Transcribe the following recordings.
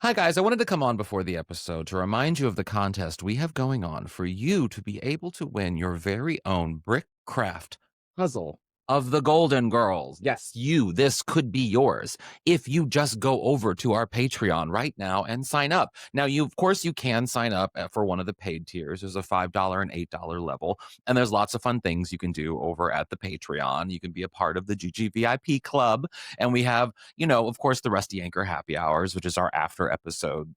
Hi, guys. I wanted to come on before the episode to remind you of the contest we have going on for you to be able to win your very own brick craft puzzle of the Golden Girls. Yes, you. This could be yours if you just go over to our Patreon right now and sign up. Now, of course, you can sign up for one of the paid tiers. There's a $5 and $8 level, and there's lots of fun things you can do over at the Patreon. You can be a part of the GGVIP club, and we have of course, the Rusty Anchor Happy Hours, which is our after episode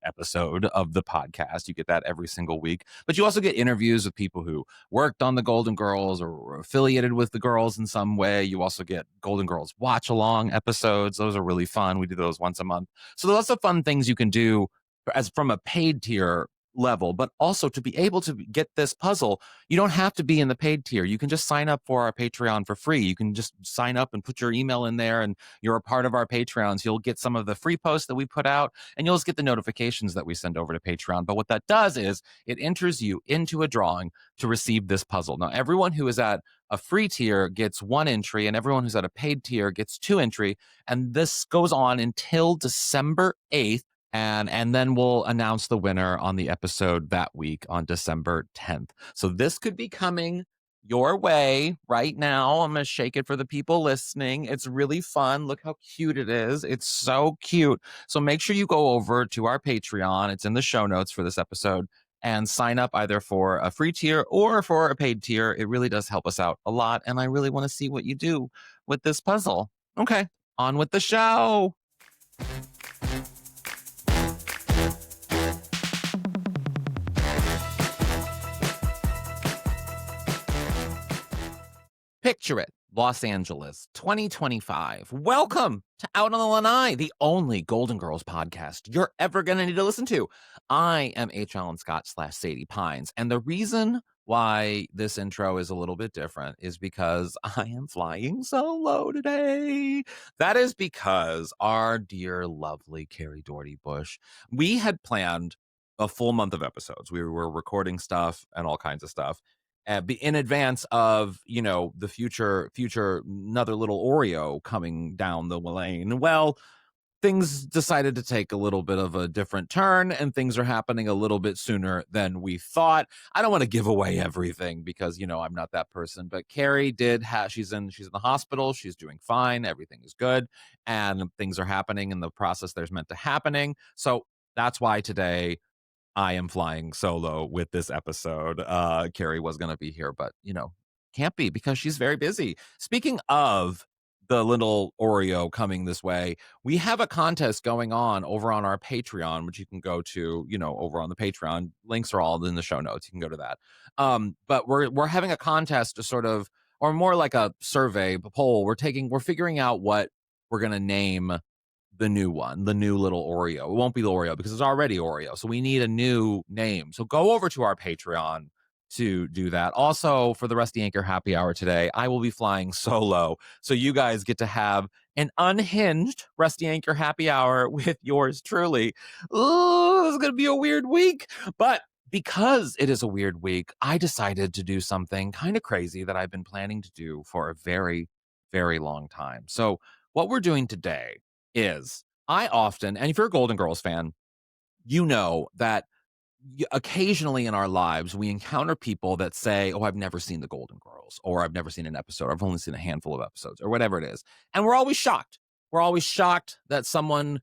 of the podcast. You get that every single week. But you also get interviews with people who worked on the Golden Girls or were affiliated with the girls in some way. You also get Golden Girls watch along episodes. Those are really fun. We do those once a month. So there's lots of fun things you can do as from a paid tier level, but also to be able to get this puzzle, you don't have to be in the paid tier. You can just sign up for our Patreon for free. You can just sign up and put your email in there, and you're a part of our Patreons. You'll get some of the free posts that we put out, and you'll just get the notifications that we send over to Patreon. But what that does is it enters you into a drawing to receive this puzzle. Now, everyone who is at a free tier gets one entry, and everyone who's at a paid tier gets two entry. And this goes on until December 8th. And then we'll announce the winner on the episode that week on December 10th. So this could be coming your way right now. I'm going to shake it for the people listening. It's really fun. Look how cute it is. It's so cute. So make sure you go over to our Patreon. It's in the show notes for this episode, and sign up either for a free tier or for a paid tier. It really does help us out a lot. And I really want to see what you do with this puzzle. Okay, on with the show. Picture it, Los Angeles, 2025. Welcome to Out on the Lanai, the only Golden Girls podcast you're ever going to need to listen to. I am HAlanScott / Sadie Pines, and the reason why this intro is a little bit different is because I am flying solo today. That is because our dear, lovely Kerri Doherty Bush, we had planned a full month of episodes. We were recording stuff and all kinds of stuff in advance of the future another little Oreo coming down the lane. Well, things decided to take a little bit of a different turn, and things are happening a little bit sooner than we thought. I don't want to give away everything because I'm not that person, but Kerri did have she's in the hospital. She's doing fine, everything is good, and things are happening in the process there's meant to happening. So that's why today I am flying solo with this episode. Kerri was going to be here, but, can't be because she's very busy. Speaking of the little Oreo coming this way, we have a contest going on over on our Patreon, which you can go to, over on the Patreon. Links are all in the show notes. You can go to that. But we're having a contest to sort of, or more like a survey, a poll. We're figuring out what we're going to name the new one, the new little Oreo. It won't be the Oreo because it's already Oreo. So we need a new name. So go over to our Patreon to do that. Also, for the Rusty Anchor Happy Hour today, I will be flying solo. So you guys get to have an unhinged Rusty Anchor Happy Hour with yours truly. Oh, this is going to be a weird week. But because it is a weird week, I decided to do something kind of crazy that I've been planning to do for a very, very long time. So what we're doing today is I often, and if you're a Golden Girls fan, you know that occasionally in our lives, we encounter people that say, "Oh, I've never seen the Golden Girls," or "I've never seen an episode. I've only seen a handful of episodes," or whatever it is. And we're always shocked. We're always shocked that someone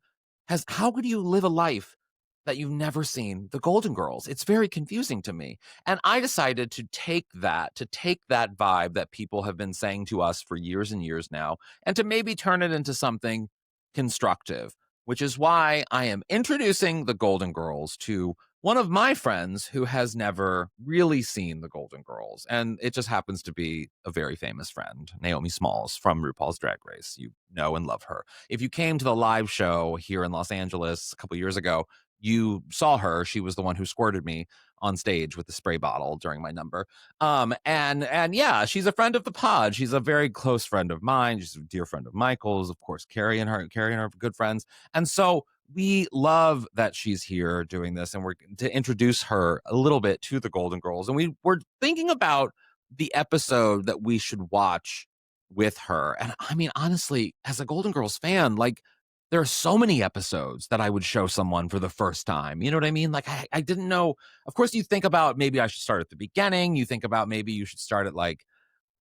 how could you live a life that you've never seen the Golden Girls? It's very confusing to me. And I decided to take that vibe that people have been saying to us for years and years now, and to maybe turn it into something constructive, which is why I am introducing the Golden Girls to one of my friends who has never really seen the Golden Girls. And it just happens to be a very famous friend, Naomi Smalls from RuPaul's Drag Race. You know and love her. If you came to the live show here in Los Angeles a couple years ago, you saw her. She was the one who squirted me on stage with the spray bottle during my number. And yeah, she's a friend of the pod. She's a very close friend of mine. She's a dear friend of Michael's, of course. Kerri and her are good friends. And so we love that she's here doing this, and we're to introduce her a little bit to the Golden Girls. And we're thinking about the episode that we should watch with her. And I mean, honestly, as a Golden Girls fan, like, there are so many episodes that I would show someone for the first time. You know what I mean? Like I didn't know. Of course, you think about maybe I should start at the beginning. You think about maybe you should start at like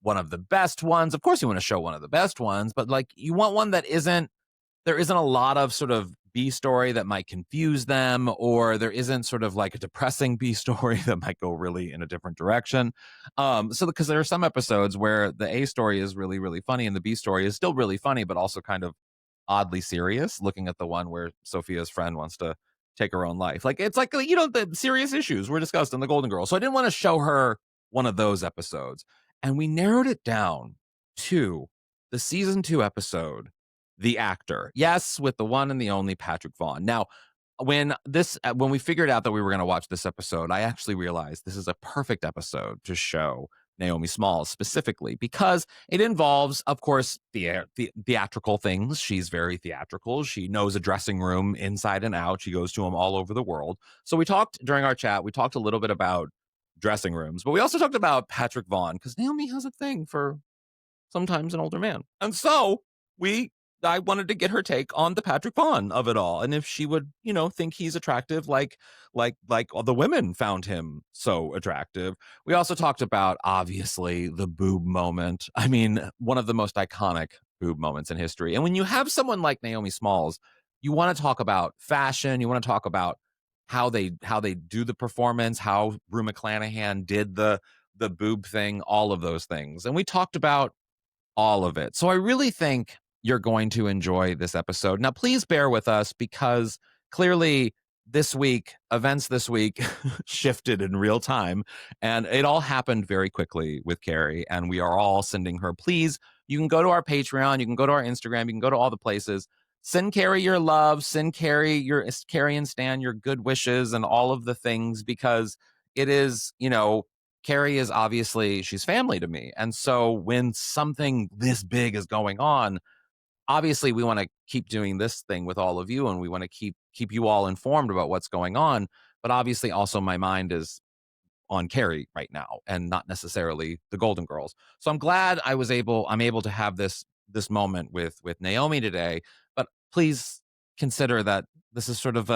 one of the best ones. Of course, you want to show one of the best ones, but like you want one that there isn't a lot of sort of B story that might confuse them, or there isn't sort of like a depressing B story that might go really in a different direction. So because there are some episodes where the A story is really, really funny and the B story is still really funny, but also kind of oddly serious, looking at the one where Sophia's friend wants to take her own life. Like it's like, the serious issues were discussed in the Golden Girls. So I didn't want to show her one of those episodes. And we narrowed it down to the season 2 episode, The Actor. Yes, with the one and the only Patrick Vaughn. Now, when we figured out that we were going to watch this episode, I actually realized this is a perfect episode to show Naomi Smalls specifically, because it involves, of course, the theatrical things. She's very theatrical. She knows a dressing room inside and out. She goes to them all over the world. So we talked during our chat, we talked a little bit about dressing rooms, but we also talked about Patrick Vaughn, because Naomi has a thing for sometimes an older man. And so I wanted to get her take on the Patrick Vaughn of it all, and if she would, think he's attractive, like all the women found him so attractive. We also talked about, obviously, the boob moment. I mean, one of the most iconic boob moments in history. And when you have someone like Naomi Smalls, you want to talk about fashion. You want to talk about how they do the performance, how Rue McClanahan did the boob thing, all of those things. And we talked about all of it. So I really think you're going to enjoy this episode. Now, please bear with us, because clearly events this week shifted in real time, and it all happened very quickly with Kerri, and we are all sending her, please, you can go to our Patreon, you can go to our Instagram, you can go to all the places. Send Kerri your love, send Kerri and Stan your good wishes and all of the things, because it is, Kerri is obviously, she's family to me. And so when something this big is going on, obviously we want to keep doing this thing with all of you, and we want to keep you all informed about what's going on. But obviously also my mind is on Kerri right now and not necessarily the Golden Girls. So I'm glad I'm able to have this moment with Naomi today. But please consider that this is sort of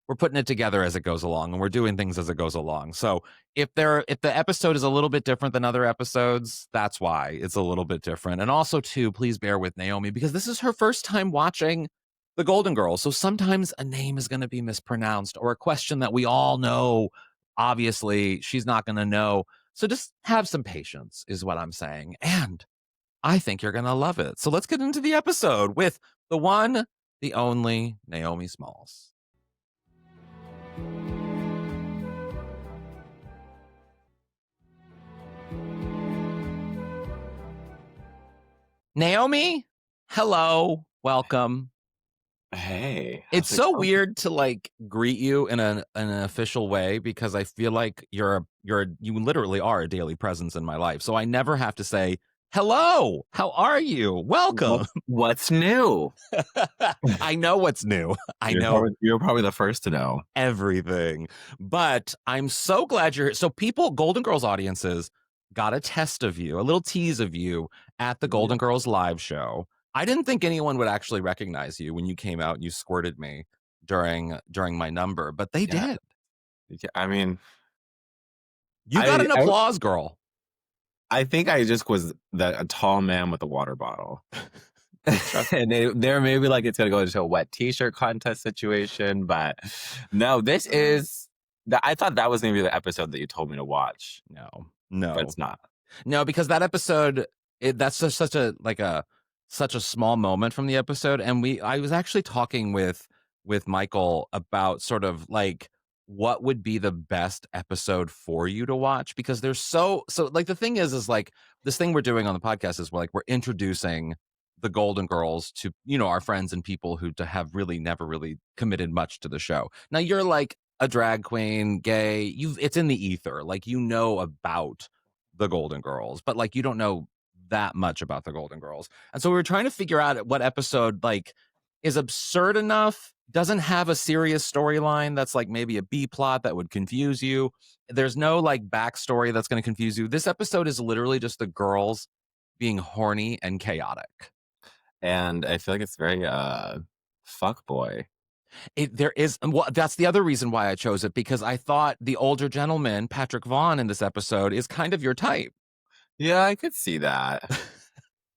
we're putting it together as it goes along, and we're doing things as it goes along. So if the episode is a little bit different than other episodes, that's why it's a little bit different. And also too, please bear with Naomi, because this is her first time watching the Golden Girls. So sometimes a name is going to be mispronounced, or a question that we all know, obviously she's not going to know. So just have some patience is what I'm saying. And I think you're going to love it. So let's get into the episode with the one, the only Naomi Smalls. Naomi, hello, welcome. Hey, it's so weird to like greet you in an official way, because I feel like you literally are a daily presence in my life. So I never have to say, hello, how are you? Welcome. What's new? I know what's new. You're probably the first to know everything. But I'm so glad you're here. So people, Golden Girls audiences, got a test of you, a little tease of you at the Golden Girls live show. I didn't think anyone would actually recognize you when you came out and you squirted me during my number, but they did. I mean, you got an applause, girl. I think I just was a tall man with a water bottle. And they're maybe like it's going to go into a wet t-shirt contest situation, but no, this is... I thought that was going to be the episode that you told me to watch. No. But it's not. No, because that episode, that's just such a small moment from the episode. And I was actually talking with Michael about sort of like what would be the best episode for you to watch, because there's so like the thing is like this thing we're doing on the podcast is we're introducing the Golden Girls to, our friends and people who have really never really committed much to the show. Now you're like a drag queen, gay, it's in the ether, like about the Golden Girls, but like you don't know that much about the Golden Girls. And so we were trying to figure out what episode like is absurd enough, doesn't have a serious storyline that's like maybe a B plot that would confuse you. There's no like backstory that's going to confuse you. This episode is literally just the girls being horny and chaotic. And I feel like it's very fuckboy. There is, well, that's the other reason why I chose it, because I thought the older gentleman, Patrick Vaughn, in this episode is kind of your type. Yeah, I could see that.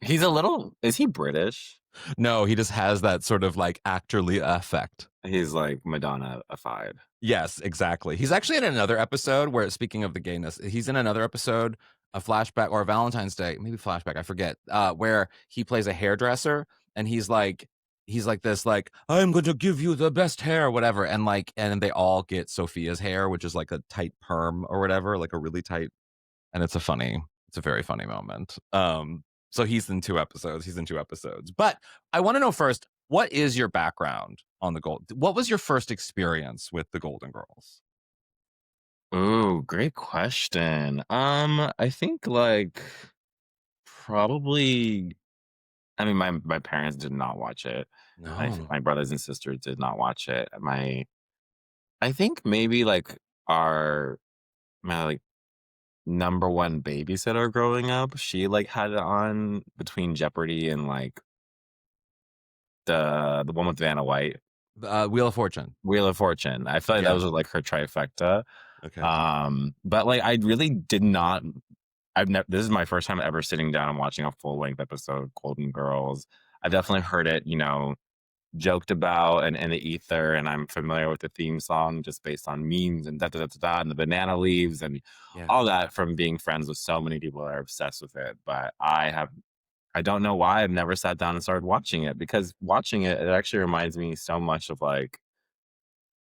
He's a little. Is he British? No, he just has that sort of like actorly effect. He's like Madonna-ified. Yes, exactly. He's actually in another episode where, speaking of the gayness, he's in another episode, a flashback or a Valentine's Day, maybe flashback, I forget, where he plays a hairdresser, and he's like this, like, I'm going to give you the best hair, whatever, and like, and they all get Sophia's hair, which is like a tight perm or whatever, like a really tight, and it's a very funny moment. So he's in two episodes. But I want to know first, what is your background on what was your first experience with the Golden Girls? Ooh, great question. I think like probably. I mean, my parents did not watch it. No. My brothers and sisters did not watch it. I think maybe like my like number one babysitter growing up, she like had it on between Jeopardy and like the one with Vanna White, Wheel of Fortune. Wheel of Fortune. I feel like Yeah. those were like her trifecta. Okay. But like I really did not. This is my first time ever sitting down and watching a full length episode of Golden Girls. I've definitely heard it, joked about and in the ether, and I'm familiar with the theme song just based on memes and and the banana leaves and all that from being friends with so many people that are obsessed with it. But I don't know why I've never sat down and started watching it, because watching it actually reminds me so much of like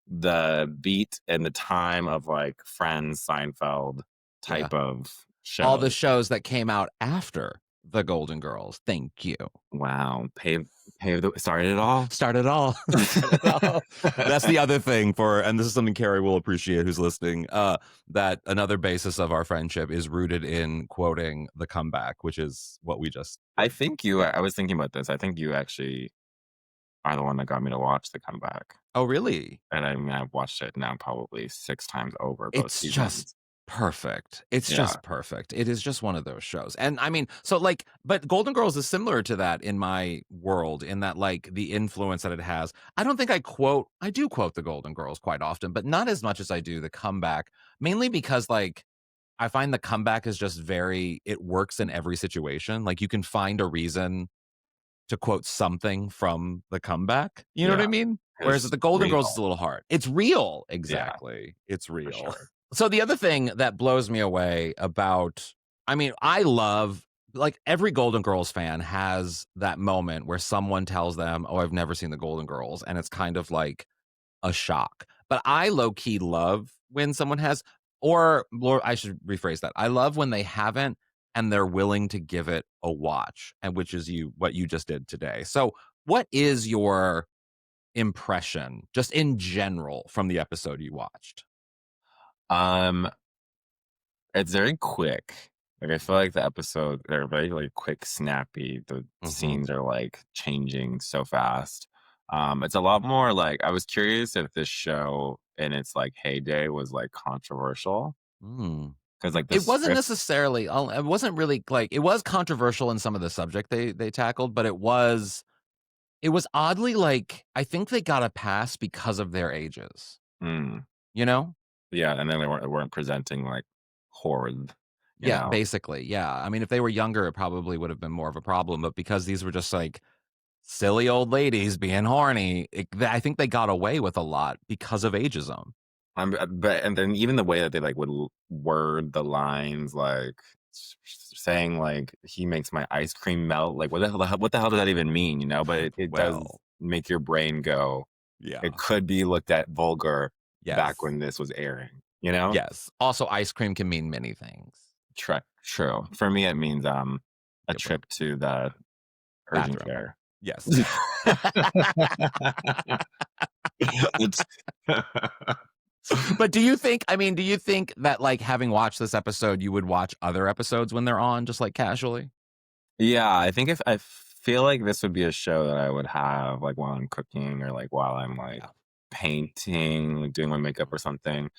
the beat and the time of like Friends, Seinfeld type of show. All the shows that came out after the Golden Girls. Thank you. Wow. Started it all? Started it all. That's the other thing and this is something Kerri will appreciate, who's listening, that another basis of our friendship is rooted in quoting The Comeback, which is what we just... I was thinking about this. I think you actually are the one that got me to watch The Comeback. Oh, really? And I mean, I've watched it now probably 6 times over. It's just perfect. It's just perfect. It is just one of those shows. And I mean, so like, but Golden Girls is similar to that in my world, in that like the influence that it has. I don't think I do quote the Golden Girls quite often, but not as much as I do The Comeback, mainly because like I find The Comeback is just it works in every situation. Like you can find a reason to quote something from The Comeback. You know what I mean? Whereas the Golden Girls is a little hard. It's real. Exactly. Yeah, it's real. Sure. So the other thing that blows me away about, I mean, I love, like, every Golden Girls fan has that moment where someone tells them, oh, I've never seen the Golden Girls. And it's kind of like a shock. But I low-key love when someone has, or I should rephrase that. I love when they haven't and they're willing to give it a watch, and which is what you just did today. So what is your impression, just in general, from the episode you watched? It's very quick. Like I feel like the episodes are very like quick, snappy. The scenes are like changing so fast. It's a lot more like, I was curious if this show in its like heyday was like controversial. Because like it wasn't necessarily, it wasn't really like, it was controversial in some of the subject they tackled, but it was oddly like, I think they got a pass because of their ages. You know? Yeah, and then they weren't presenting like horror. Yeah, basically. Yeah. I mean, if they were younger, it probably would have been more of a problem. But because these were just like silly old ladies being horny, I think they got away with a lot because of ageism. But and then even the way that they like would word the lines, like saying like, he makes my ice cream melt. Like what the hell does that even mean? But it does make your brain go. Yeah, it could be looked at vulgar back when this was airing. Yes. Also, ice cream can mean many things. True. For me, it means a trip to the urgent care. Yes. But do you think that like, having watched this episode, you would watch other episodes when they're on, just like casually? Yeah, I think I feel like this would be a show that I would have like while I'm cooking, or like while I'm like painting, like doing my makeup or something.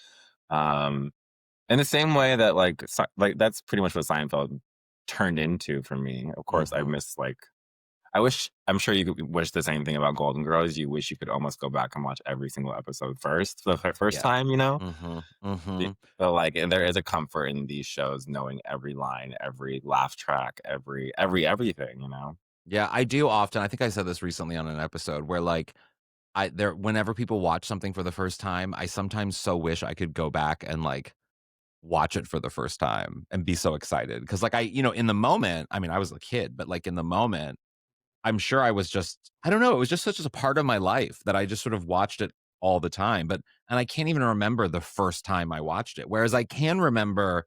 In the same way that like that's pretty much what Seinfeld turned into for me. Of course, I I'm sure you could wish the same thing about Golden Girls. You wish you could almost go back and watch every single episode first, the first Yeah. time, you know? Mm-hmm. Be Mm-hmm. but, like, and there is a comfort in these shows knowing every line, every laugh track, every everything, you know? Yeah, I do often. I think I said this recently on an episode where like whenever people watch something for the first time, I sometimes so wish I could go back and like watch it for the first time and be so excited. Cause like in the moment, I mean, I was a kid, but like in the moment, I'm sure I was just, I don't know, it was just such a part of my life that I just sort of watched it all the time. And I can't even remember the first time I watched it. Whereas I can remember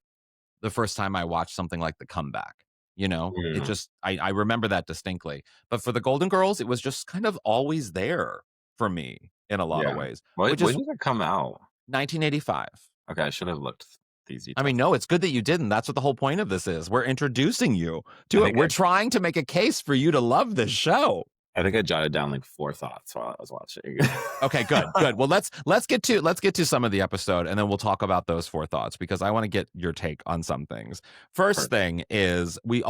the first time I watched something like The Comeback. It Mm, just I remember that distinctly. But for the Golden Girls, it was just kind of always there for me in a lot of yeah. ways, which When is did it come out? 1985. Okay, I should have looked these I details. mean, no, it's good that you didn't. That's what the whole point of this is. We're introducing you I to it. think We're trying to make a case for you to love this show. I think I jotted down, like, 4 thoughts while I was watching. Okay, good, good. Well, let's get to some of the episode, and then we'll talk about those four thoughts because I want to get your take on some things. First Perfect. thing is the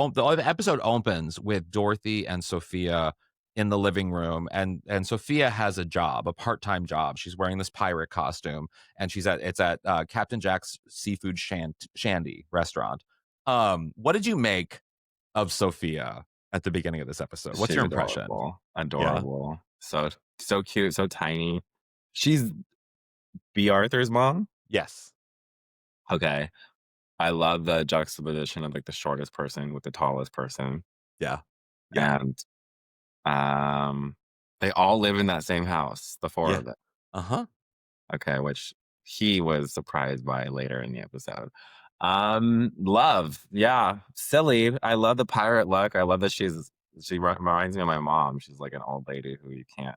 episode opens with Dorothy and Sophia in the living room, and Sophia has a job, a part-time job. She's wearing this pirate costume, and it's at Captain Jack's Seafood Shandy restaurant. What did you make of Sophia at the beginning of this episode? What's She's your impression? adorable, Yeah. adorable. So cute, so tiny. She's B. Arthur's mom? Yes. Okay. I love the juxtaposition of, like, the shortest person with the tallest person, Yeah. Yeah. and, um, they all live in that same house, the 4 Yeah. of them. Uh-huh. Okay, which he was surprised by later in the episode. Love, yeah, silly. I love the pirate look. I love that she reminds me of my mom. She's like an old lady who you can't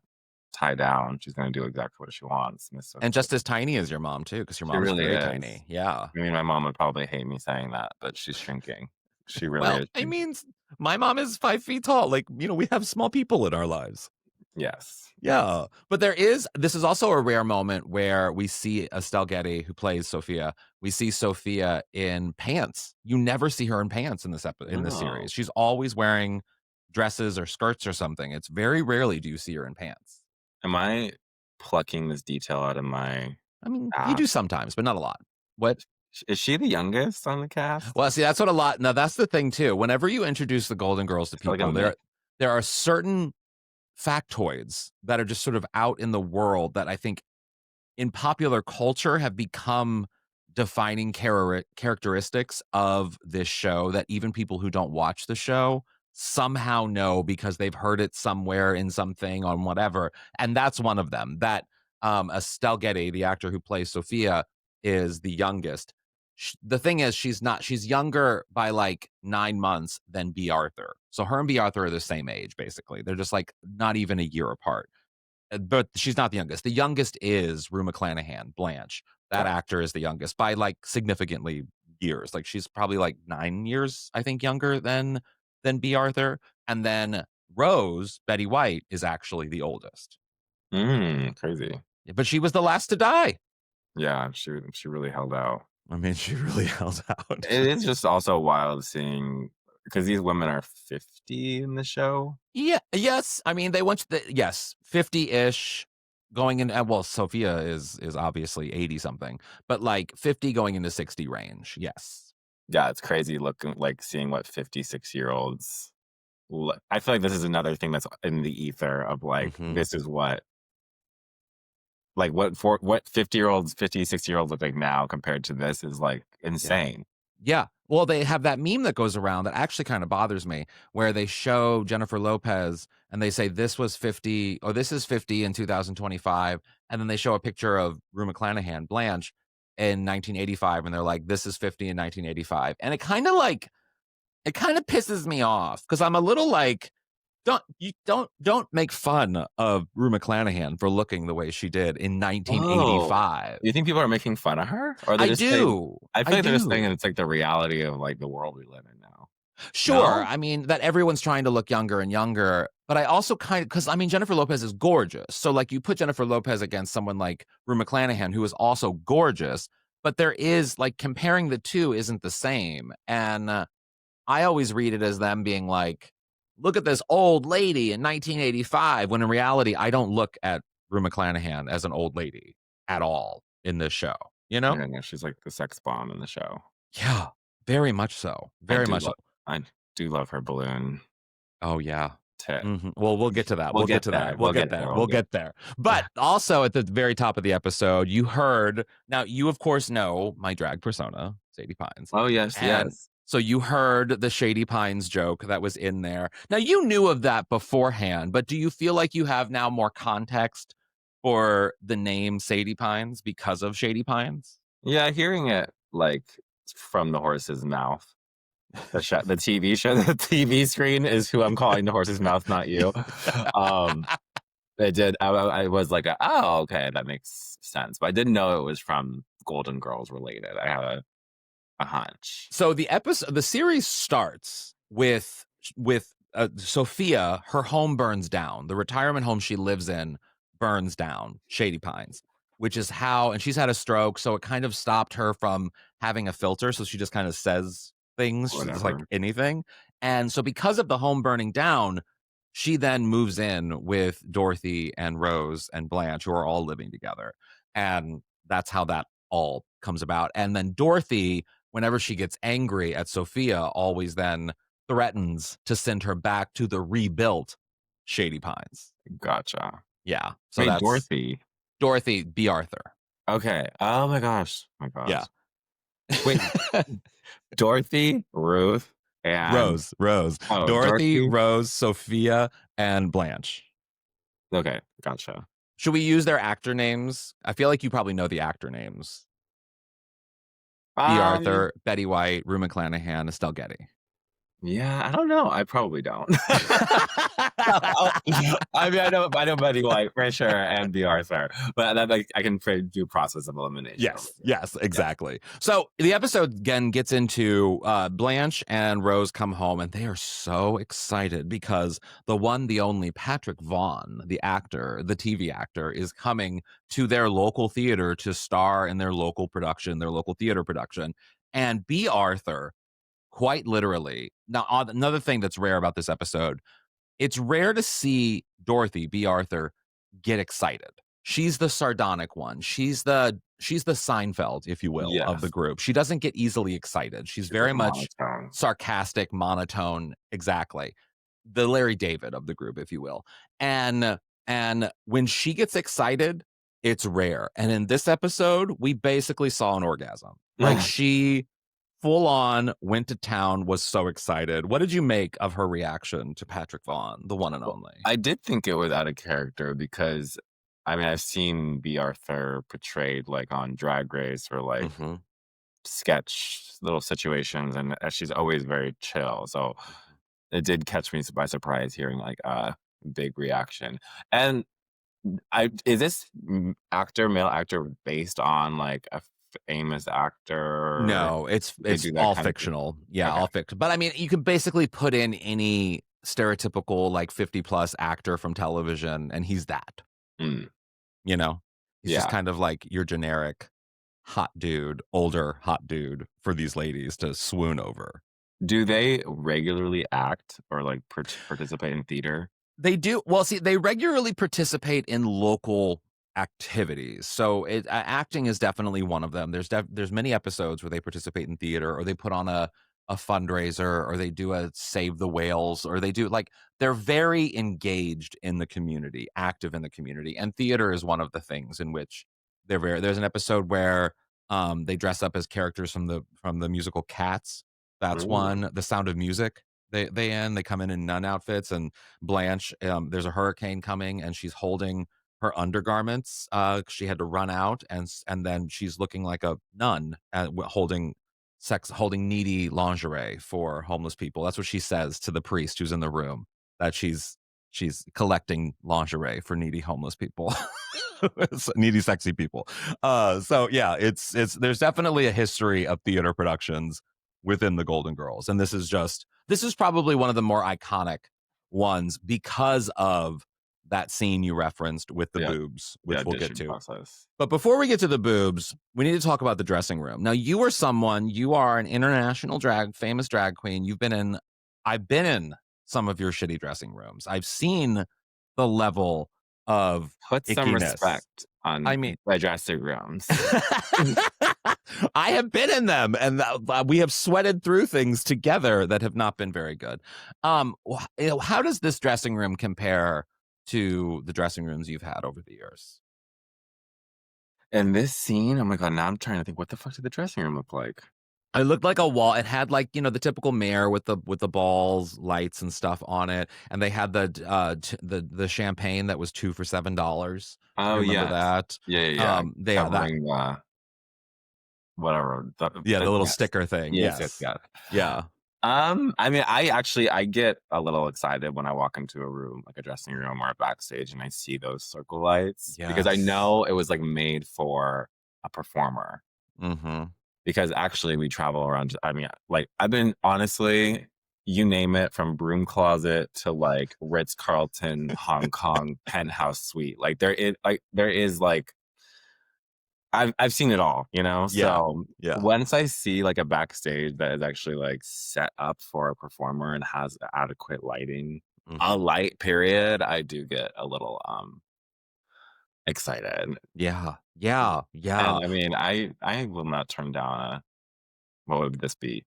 tie down. She's gonna do exactly what she wants, Miss And Sophia. just as tiny as your mom too, because your She mom's really very is. tiny. Yeah. I mean, my mom would probably hate me saying that, but she's shrinking. She really Well, is I shrinking. mean, my mom is 5 feet tall. Like, we have small people in our lives. Yes. Yeah. But this is also a rare moment where we see Estelle Getty, who plays Sophia. We see Sophia in pants. You never see her in pants in this Oh. series. She's always wearing dresses or skirts or something. It's very rarely do you see her in pants. Am I plucking this detail out of my I mean, you do ass? sometimes, but not a lot. What? Is she the youngest on the cast? Well, see, that's what a lot now that's the thing too. Whenever you introduce the Golden Girls to I feel like a people, mix. there are certain factoids that are just sort of out in the world that I think in popular culture have become defining characteristics of this show that even people who don't watch the show somehow know because they've heard it somewhere in something on whatever. And that's one of them. That Estelle Getty, the actor who plays Sophia, is the youngest. The thing is, she's younger by like 9 months than B. Arthur. So her and B. Arthur are the same age, basically. They're just like not even a year apart. But she's not the youngest. The youngest is Rue McClanahan, Blanche. That Got actor is the youngest by like significantly years. Like she's probably like 9 years, I think, younger than B. Arthur. And then Rose, Betty White, is actually the oldest. crazy. But she was the last to die. Yeah, she really held out. I mean, she really held out. It is just also wild seeing because these women are 50 in the show. Yeah. Yes. I mean, they went to yes, 50-ish going in. Well, Sophia is obviously 80 something, but like 50 going into 60 range. Yes. Yeah, it's crazy looking like seeing what 56-year-olds look. I feel like this is another thing that's in the ether of like Hmm. this is what like what 50-year-olds, 50, 60-year-olds look like now compared to this is like Yeah. insane. Yeah. Well, they have that meme that goes around that actually kind of bothers me, where they show Jennifer Lopez and they say this was 50 or this is 50 in 2025. And then they show a picture of Rue McClanahan, Blanche, in 1985. And they're like, this is 50 in 1985. And it kind of pisses me off because I'm a little like, don't make fun of Rue McClanahan for looking the way she did in Oh, 1985. you think people are making fun of her? Or they're I just saying do. I I feel like they're just saying do. it's like the reality of like the world we live in now. Sure. No? I mean, that everyone's trying to look younger and younger, but I also kind of because I mean Jennifer Lopez is gorgeous. So like you put Jennifer Lopez against someone like Rue McClanahan, who is also gorgeous, but there is like comparing the two isn't the same. And I always read it as them being like, look at this old lady in 1985, when in reality, I don't look at Rue McClanahan as an old lady at all in this show, you know? Yeah, no, she's like the sex bomb in the show. Yeah, very much so. I Very do much so. love I do love her balloon Oh, yeah. tit. Well, we'll get to that. We'll get to that. We'll get there. We'll get there. But also at the very top of the episode, you heard, now you of course know my drag persona, Sadie Pines. Oh, yes, And yes. so you heard the Shady Pines joke that was in there. Now you knew of that beforehand, but do you feel like you have now more context for the name Sadie Pines because of Shady Pines? Yeah, hearing it, like, from the horse's mouth. The TV show, the TV screen is who I'm calling the horse's mouth, not you. It did. I was like, oh, okay, that makes sense. But I didn't know it was from Golden Girls related. I had a hunch. So the series starts with Sophia. Her home burns down. The retirement home she lives in burns down, Shady Pines, which is how, and she's had a stroke, so it kind of stopped her from having a filter. So she just kind of says things, just like anything. And so because of the home burning down, she then moves in with Dorothy and Rose and Blanche, who are all living together. And that's how that all comes about. And then Dorothy, whenever she gets angry at Sophia, always then threatens to send her back to the rebuilt Shady Pines. Gotcha. Yeah. So wait, that's Dorothy B. Arthur. Okay. Oh my gosh. Yeah. Wait. Dorothy, Ruth, and Rose. Oh, Dorothy, Rose, Sophia, and Blanche. Okay, gotcha. Should we use their actor names? I feel like you probably know the actor names. B. Arthur, Betty White, Rue McClanahan, Estelle Getty. Yeah, I don't know. I probably don't. I mean, I know Betty White for sure and B. Arthur, but I can do process of elimination. Yes, exactly. Yeah. So the episode again gets into Blanche and Rose come home, and they are so excited because the one, the only Patrick Vaughn, the actor, the TV actor, is coming to their local theater to star in their local production, their local theater production, and B. Arthur. Quite literally. Now, another thing that's rare about this episode, it's rare to see Dorothy, B. Arthur, get excited. She's the sardonic one. She's the Seinfeld, if you will, of the group. She doesn't get easily excited. She's very much sarcastic, monotone. Exactly. The Larry David of the group, if you will. And when she gets excited, it's rare. And in this episode, we basically saw an orgasm. Like she full on went to town, was so excited. What did you make of her reaction to Patrick Vaughn, the one and only? I did think it was out of character because, I mean, I've seen B. Arthur portrayed like on Drag Race or like sketch little situations, and she's always very chill. So it did catch me by surprise hearing like a big reaction. And is this male actor based on like a famous actor? No, it's all fictional. Yeah, all fiction. But I mean, you can basically put in any stereotypical like 50+ actor from television, and he's that. You know, he's just kind of like your generic hot dude, older hot dude for these ladies to swoon over. Do they regularly act or like participate in theater? They do. Well, see, they regularly participate in local activities. So acting is definitely one of them. There's many episodes where they participate in theater, or they put on a fundraiser, or they do a Save the Whales, or they do like, they're very engaged in the community, active in the community. And theater is one of the things in which there's an episode where they dress up as characters from the musical Cats. That's one. The Sound of Music. They come in nun outfits, and Blanche, there's a hurricane coming, and she's holding her undergarments. She had to run out, and then she's looking like a nun, holding needy lingerie for homeless people. That's what she says to the priest who's in the room, that she's collecting lingerie for needy homeless people. Needy sexy people. So yeah, it's there's definitely a history of theater productions within the Golden Girls, and this is probably one of the more iconic ones because of that scene you referenced with the boobs, which we'll get to. Process. But before we get to the boobs, we need to talk about the dressing room. Now, you are an international famous drag queen. I've been in some of your shitty dressing rooms. I've seen the level of Put some ickiness. respect on I mean, the dressing rooms. I have been in them, and we have sweated through things together that have not been very good. How does this dressing room compare to the dressing rooms you've had over the years? In this scene, oh my God, now I'm trying to think, what the fuck did the dressing room look like? It looked like a wall. It had like, the typical mare with the balls, lights and stuff on it, and they had the champagne that was 2 for $7. Oh, You remember yes. that? Yeah. Covering whatever. the little sticker thing. Yes. Yeah. I mean, I get a little excited when I walk into a room, like a dressing room or a backstage, and I see those circle lights because I know it was like made for a performer. Mm-hmm. Because actually we travel around. I mean, like I've been honestly, you name it, from broom closet to like Ritz-Carlton, Hong Kong penthouse suite. Like there is like I've seen it all, Yeah. So Yeah. once I see like a backstage that is actually like set up for a performer and has adequate lighting, a light period, I do get a little excited. Yeah. And I mean, I will not turn down what would this be?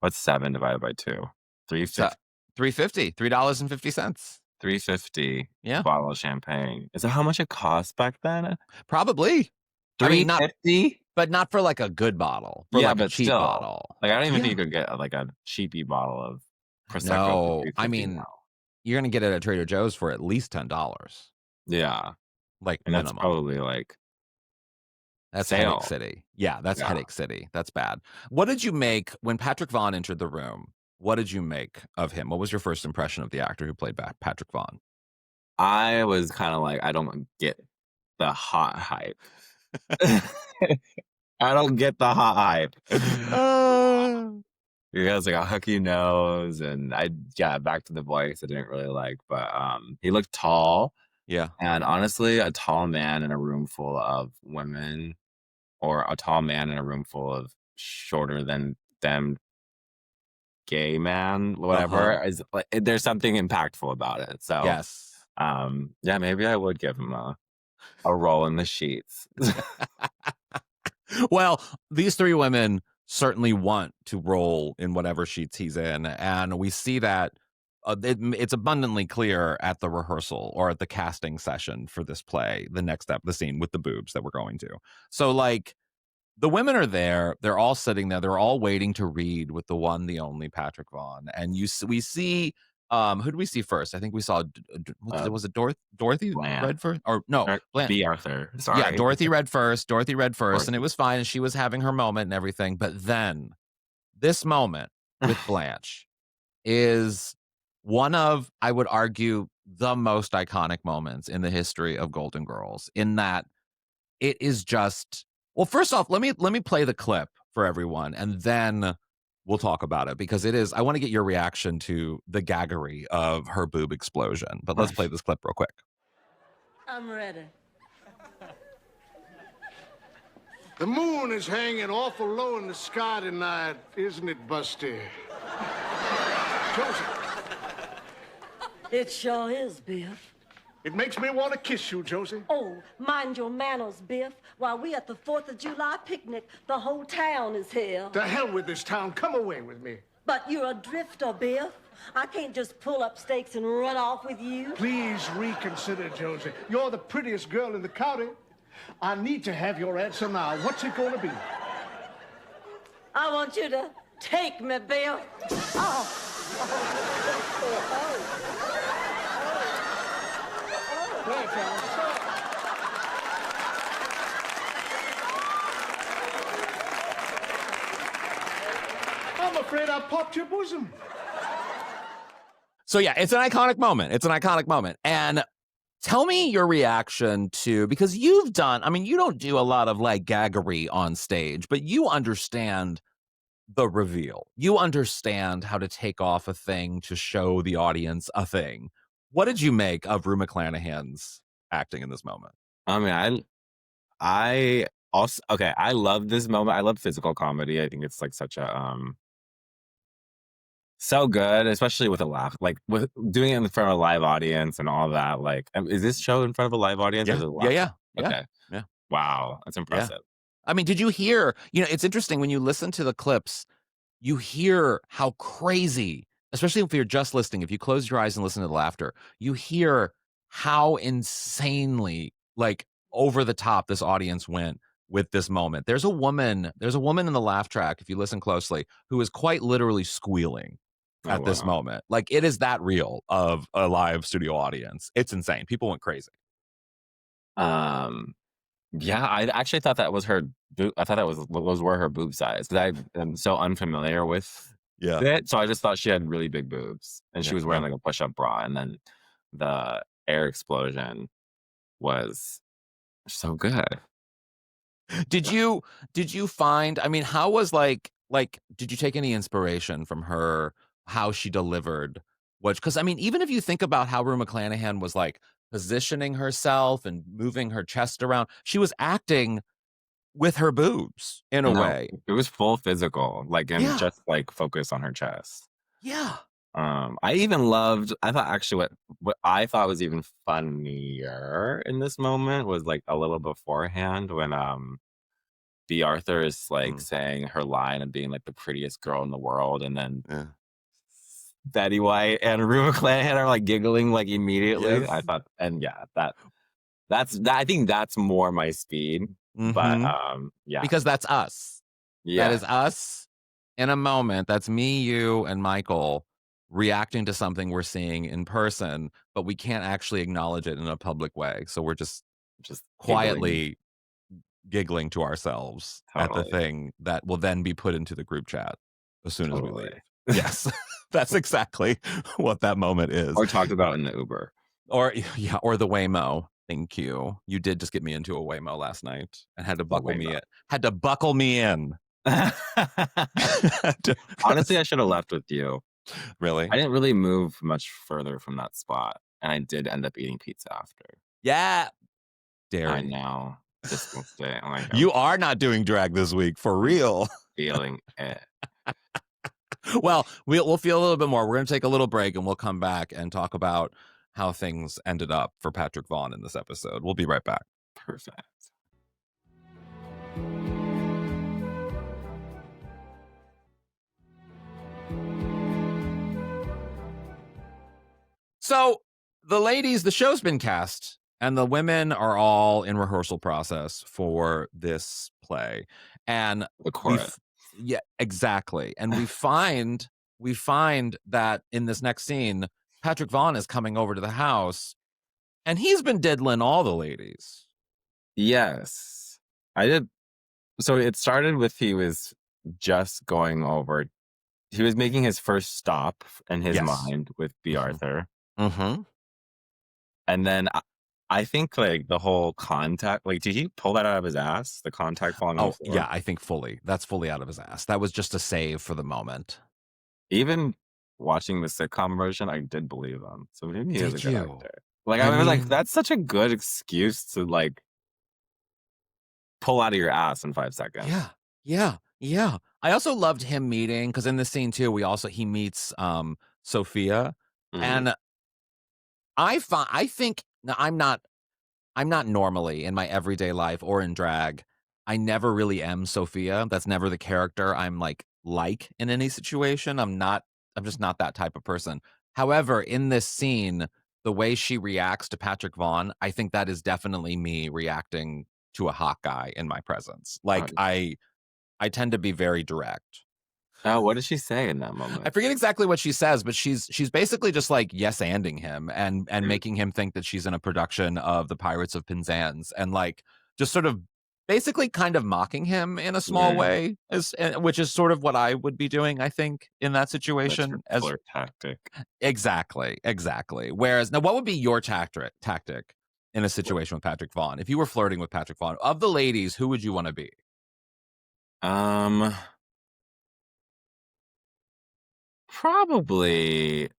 What's 7 divided by 2? $3.50. $3.50. $3.50. Yeah. Bottle of champagne. Is that how much it cost back then? Probably. $3.50? But not for like a good bottle. For Yeah, like a but cheap still. bottle. Like I don't even think you could get like a cheapy bottle of Prosecco No, for I $3.50 mean, now. you're gonna get it at Trader Joe's for at least $10. Yeah. Like And minimum. that's probably like That's sale. Headache City. Yeah, that's Headache City. That's bad. What did you make when Patrick Vaughn entered the room? What did you make of him? What was your first impression of the actor who played Patrick Vaughn? I was kind of like, I don't get the hot hype. I don't get the hot hype. He has like a hooky nose, and back to the voice I didn't really like, but he looked tall. Yeah. And honestly, a tall man in a room full of women, or a tall man in a room full of shorter than them gay man, whatever, is like there's something impactful about it. So yes. Maybe I would give him a roll in the sheets. Well, these 3 women certainly want to roll in whatever sheets he's in, and we see that it's abundantly clear at the rehearsal or at the casting session for this play, the scene with the boobs that we're going to. So like the women are there, they're all sitting there, they're all waiting to read with the one, the only Patrick Vaughn. And we see who do we see first? I think we saw was it Dorothy read first? Or no, B. Arthur. Sorry. Yeah, Dorothy read first, and it was fine, and she was having her moment and everything. But then this moment with Blanche is one of, I would argue, the most iconic moments in the history of Golden Girls, in that it is just, well, first off, let me play the clip for everyone, and then we'll talk about it, because it is, I want to get your reaction to the gaggery of her boob explosion. But let's play this clip real quick. I'm ready. The moon is hanging awful low in the sky tonight, isn't it, Busty? Josie. It sure is, Biff. It makes me want to kiss you, Josie. Oh, mind your manners, Biff. While we at the 4th of July picnic, the whole town is here. To hell with this town. Come away with me. But you're a drifter, Biff. I can't just pull up stakes and run off with you. Please reconsider, Josie. You're the prettiest girl in the county. I need to have your answer now. What's it going to be? I want you to take me, Biff. Oh. I'm afraid I popped your bosom. So yeah, it's an iconic moment. And tell me your reaction to, because you've done, I mean, you don't do a lot of like gaggery on stage, but you understand the reveal. You understand how to take off a thing to show the audience a thing. What did you make of Rue McClanahan's acting in this moment? I mean, I also, I love this moment. I love physical comedy. I think it's like such a So good, especially with a laugh, like with doing it in front of a live audience and all that. Like, is this show in front of a live audience or is Yeah. it a Yeah. laptop? Yeah. Yeah. Okay. Yeah. Wow. That's Yeah. impressive. I mean, did you hear, it's interesting when you listen to the clips, you hear how crazy, especially if you're just listening, if you close your eyes and listen to the laughter, you hear how insanely like over the top this audience went with this moment. There's a woman in the laugh track, if you listen closely, who is quite literally squealing Oh, at this wow. moment. Like it is that real of a live studio audience. It's insane. People went crazy. Yeah, I actually thought that was her. I thought that was those were her boob size because I am so unfamiliar with Yeah. it. So I just thought she had really big boobs, and she Yeah, was wearing no. like a push-up bra, and then the air explosion was so good. Did you find, I mean, how was like did you take any inspiration from her, how she delivered what, because I mean, even if you think about how Rue McClanahan was like positioning herself and moving her chest around, she was acting with her boobs in a No, way. it was full physical, like and Yeah. just like focus on her chest. Yeah. I even loved. I thought actually what I thought was even funnier in this moment was like a little beforehand when B. Arthur is like saying her line of being like the prettiest girl in the world, and then Yeah. Betty White and Rue McClanahan are like giggling like immediately. Yes. I thought, and yeah, that's I think that's more my speed. But yeah, Because that's us. That yeah, is us in a moment. That's me, you, and Michael reacting to something we're seeing in person, but we can't actually acknowledge it in a public way. So we're just just quietly giggling to ourselves at the Totally. thing that will then be put into the group chat as soon as we Totally. leave. Yes, that's exactly what that moment is. Or talked about in the Uber. Or yeah, or the Waymo. Thank you. You did just get me into a Waymo last night and had to buckle me in. Had to buckle me in. Honestly, I should have left with you. Really? I didn't really move much further from that spot, and I did end up eating pizza after. Yeah. Dare I you. know. Disgusting. Oh my God. You are not doing drag this week, for real. Feeling it. Well, we'll feel a little bit more. We're going to take a little break and we'll come back and talk about how things ended up for Patrick Vaughn in this episode. We'll be right back. Perfect. So the ladies, the show's been cast and the women are all in rehearsal process for this play. And the chorus. Yeah, exactly. And we find that in this next scene, Patrick Vaughn is coming over to the house and he's been diddling all the ladies. Yes. I did. So it started with he was just going over. He was making his first stop in his mind with B. Arthur. Mm-hmm. And then I think like the whole contact, like, did he pull that out of his ass? The contact falling on the floor? Yeah, I think fully. That's fully out of his ass. That was just a save for the moment. Even watching the sitcom version, I did believe him. So maybe he is a good actor. Like, I was mean, like, that's such a good excuse to like pull out of your ass in 5 seconds. Yeah. I also loved him meeting, because in this scene too, he meets Sophia. And I think, now I'm not normally in my everyday life or in drag. I never really am Sophia. That's never the character I'm like in any situation. I'm just not that type of person. However, in this scene, the way she reacts to Patrick Vaughn, I think that is definitely me reacting to a hot guy in my presence. Like I tend to be very direct. Oh, what did she say in that moment? I forget exactly what she says, but she's basically just like yes-anding him and making him think that she's in a production of The Pirates of Penzance, and like just sort of basically kind of mocking him in a small way, which is sort of what I would be doing, I think, in that situation. That's your flirt tactic. Exactly. Whereas now, what would be your tactic in a situation with Patrick Vaughn? If you were flirting with Patrick Vaughn, of the ladies, who would you want to be? Probably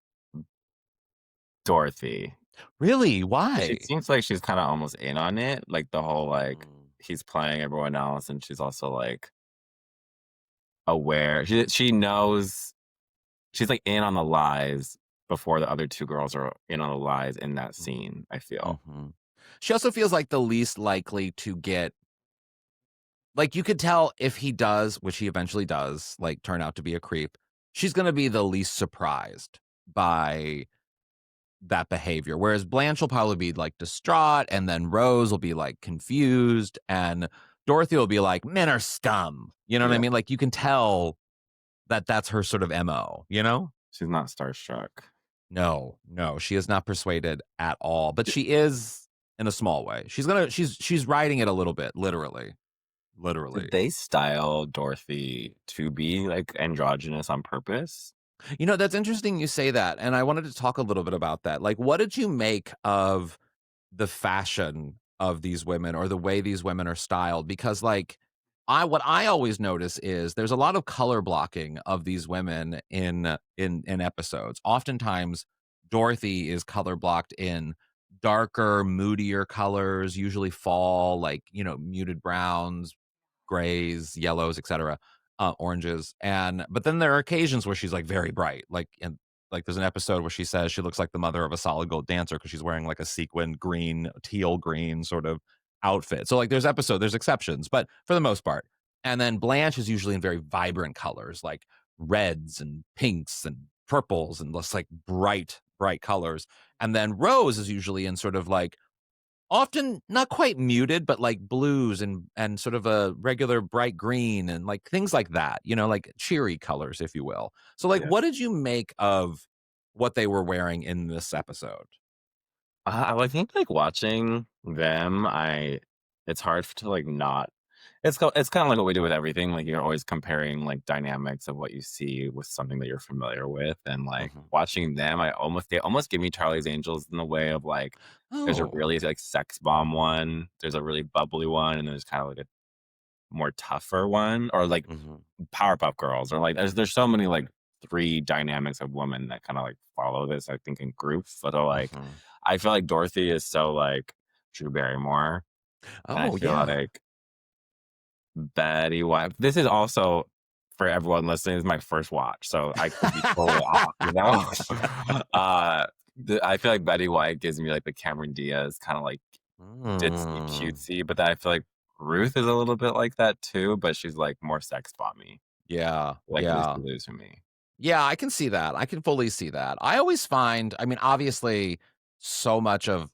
Dorothy. Really? Why? It seems like she's kind of almost in on it. Like the whole like he's playing everyone else, and she's also like aware. She knows. she's like in on the lies before the other two girls are in on the lies in that scene, I feel. Mm-hmm. She also feels like the least likely to get, like, you could tell if he does, which he eventually does, like, turn out to be a creep, she's going to be the least surprised by that behavior. Whereas Blanche will probably be like distraught, and then Rose will be like confused, and Dorothy will be like, men are scum. You know what I Yeah. mean? Like, you can tell that that's her sort of MO, you know? She's not starstruck. No, she is not persuaded at all, but she is in a small way. She's writing it a little bit, literally. Did they style Dorothy to be like androgynous on purpose? You know, that's interesting you say that, and I wanted to talk a little bit about that. Like, what did you make of the fashion of these women, or the way these women are styled? Because, like, what I always notice is there's a lot of color blocking of these women in episodes. Oftentimes, Dorothy is color blocked in darker, moodier colors, usually fall, like, you know, muted browns, grays, yellows, etc., oranges. But then there are occasions where she's like very bright, like there's an episode where she says she looks like the mother of a solid gold dancer because she's wearing like a sequined green, teal green sort of outfit. So like there's exceptions, but for the most part. And then Blanche is usually in very vibrant colors, like reds and pinks and purples and just like bright, bright colors. And then Rose is usually in sort of like often not quite muted, but like blues and sort of a regular bright green and like things like that, you know, like cheery colors, if you will. So like, Yeah. what did you make of what they were wearing in this episode? I think like watching them, it's hard to like not. It's kind of like what we do with everything. Like you're always comparing like dynamics of what you see with something that you're familiar with, and like watching them, they almost give me Charlie's Angels in the way of like there's a Oh, really like sex bomb one, there's a really bubbly one, and there's kind of like a more tougher one, or like Powerpuff Girls, or like there's so many like three dynamics of women that kind of like follow this, I think, in groups. But like I feel like Dorothy is so like Drew Barrymore, and I oh feel yeah. like Betty White. This is also for everyone listening. This is my first watch, so I could be totally off. You know, I feel like Betty White gives me like the Cameron Diaz kind of like ditzy, cutesy, but then I feel like Ruth is a little bit like that too, but she's like more sex bomby. Yeah, Like yeah. Lucy Liu's for me. Yeah, I can see that. I can fully see that. I always find, I mean, obviously, so much of